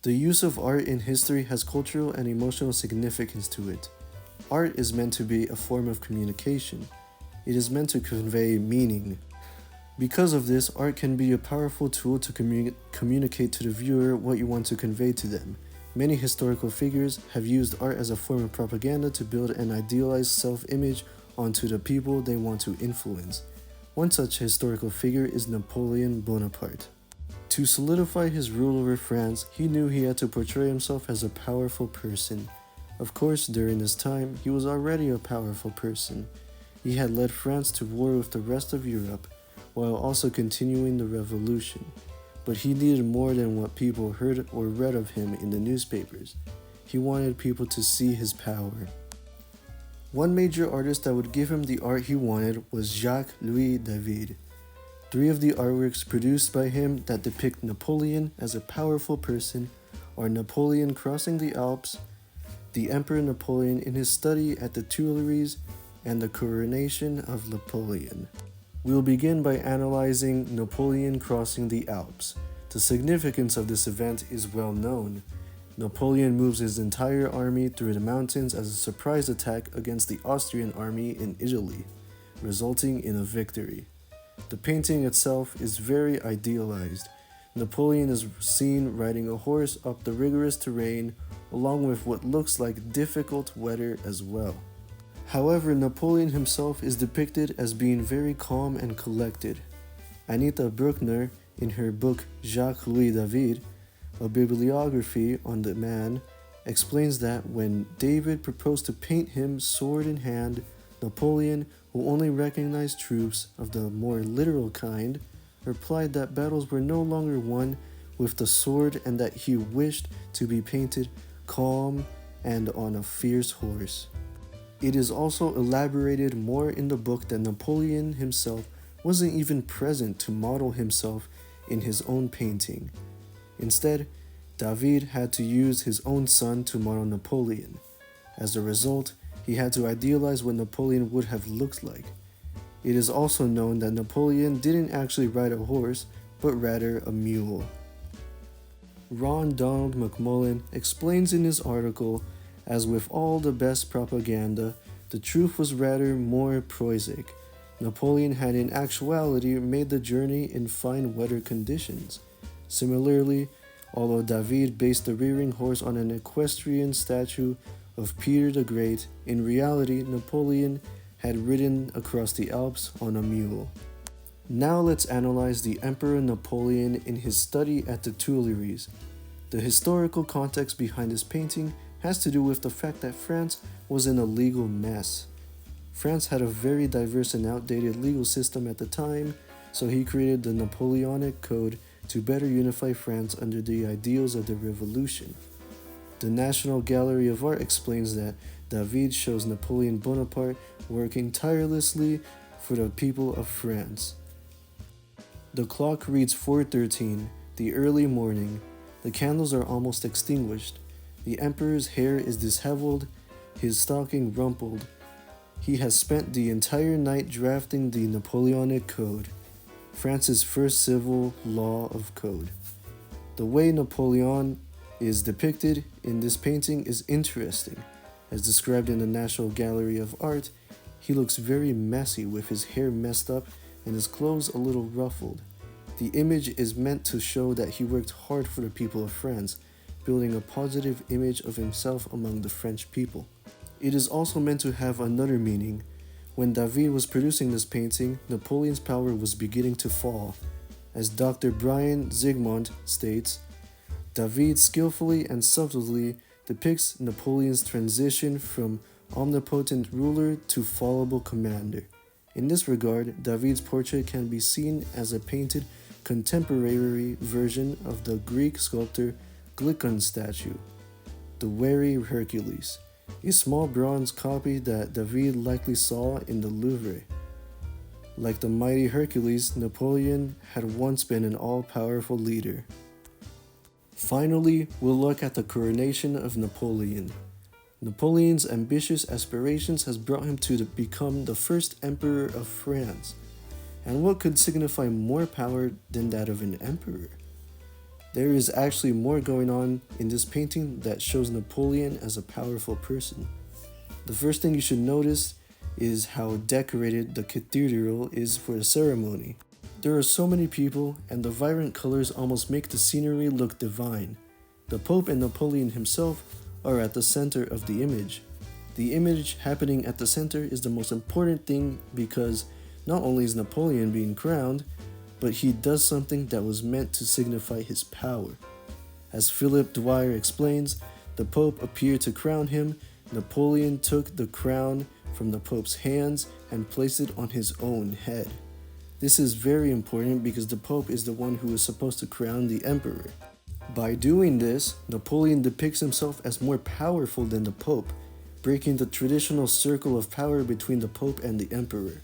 The use of art in history has cultural and emotional significance to it. Art is meant to be a form of communication. It is meant to convey meaning. Because of this, art can be a powerful tool to communicate to the viewer what you want to convey to them. Many historical figures have used art as a form of propaganda to build an idealized self image onto the people they want to influence. One such historical figure is Napoleon Bonaparte. To solidify his rule over France, he knew he had to portray himself as a powerful person. Of course, during this time, he was already a powerful person. He had led France to war with the rest of Europe, while also continuing the revolution. But he needed more than what people heard or read of him in the newspapers. He wanted people to see his power. One major artist that would give him the art he wanted was Jacques-Louis David. Three of the artworks produced by him that depict Napoleon as a powerful person are Napoleon crossing the Alps, the Emperor Napoleon in his study at the Tuileries, and the coronation of Napoleon. We'll begin by analyzing Napoleon crossing the Alps. The significance of this event is well known. Napoleon moves his entire army through the mountains as a surprise attack against the Austrian army in Italy, resulting in a victory. The painting itself is very idealized. Napoleon is seen riding a horse up the rigorous terrain, along with what looks like difficult weather as well. However, Napoleon himself is depicted as being very calm and collected. Anita Bruckner, in her book Jacques-Louis David, a bibliography on the man, explains that when David proposed to paint him sword in hand, Napoleon, who only recognized troops of the more literal kind, replied that battles were no longer won with the sword and that he wished to be painted calm and on a fierce horse. It is also elaborated more in the book that Napoleon himself wasn't even present to model himself in his own painting. Instead, David had to use his own son to model Napoleon. As a result, he had to idealize what Napoleon would have looked like. It is also known that Napoleon didn't actually ride a horse, but rather a mule. Ron Donald McMullen explains in his article, as with all the best propaganda, the truth was rather more prosaic. Napoleon had in actuality made the journey in fine weather conditions. Similarly, although David based the rearing horse on an equestrian statue of Peter the Great, in reality Napoleon had ridden across the Alps on a mule. Now let's analyze the Emperor Napoleon in his study at the Tuileries. The historical context behind this painting has to do with the fact that France was in a legal mess. France had a very diverse and outdated legal system at the time, so he created the Napoleonic Code to better unify France under the ideals of the Revolution. The National Gallery of Art explains that David shows Napoleon Bonaparte working tirelessly for the people of France. The clock reads 4:13, the early morning. The candles are almost extinguished. The emperor's hair is disheveled, his stocking rumpled. He has spent the entire night drafting the Napoleonic Code, France's first civil law of code. The way Napoleon is depicted in this painting is interesting. As described in the National Gallery of Art, he looks very messy with his hair messed up and his clothes a little ruffled. The image is meant to show that he worked hard for the people of France, building a positive image of himself among the French people. It is also meant to have another meaning. When David was producing this painting, Napoleon's power was beginning to fall. As Dr. Brian Zygmunt states, David skillfully and subtly depicts Napoleon's transition from omnipotent ruler to fallible commander. In this regard, David's portrait can be seen as a painted contemporary version of the Greek sculptor Glykon's statue, the Wary Hercules, a small bronze copy that David likely saw in the Louvre. Like the mighty Hercules, Napoleon had once been an all-powerful leader. Finally, we'll look at the coronation of Napoleon. Napoleon's ambitious aspirations has brought him to become the first emperor of France. And what could signify more power than that of an emperor? There is actually more going on in this painting that shows Napoleon as a powerful person. The first thing you should notice is how decorated the cathedral is for the ceremony. There are so many people, and the vibrant colors almost make the scenery look divine. The Pope and Napoleon himself are at the center of the image. The image happening at the center is the most important thing because not only is Napoleon being crowned, but he does something that was meant to signify his power. As Philip Dwyer explains, the Pope appeared to crown him. Napoleon took the crown from the Pope's hands and placed it on his own head. This is very important because the Pope is the one who is supposed to crown the Emperor. By doing this, Napoleon depicts himself as more powerful than the Pope, breaking the traditional circle of power between the Pope and the Emperor.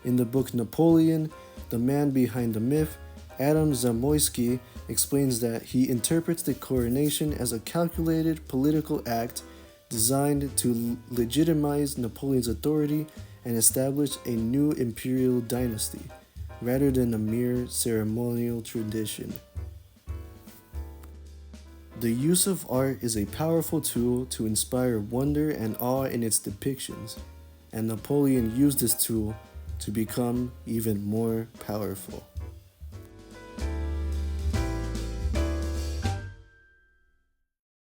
In the book Napoleon, the man behind the myth, Adam Zamoyski, explains that he interprets the coronation as a calculated political act designed to legitimize Napoleon's authority and establish a new imperial dynasty, rather than a mere ceremonial tradition. The use of art is a powerful tool to inspire wonder and awe in its depictions, and Napoleon used this tool to become even more powerful.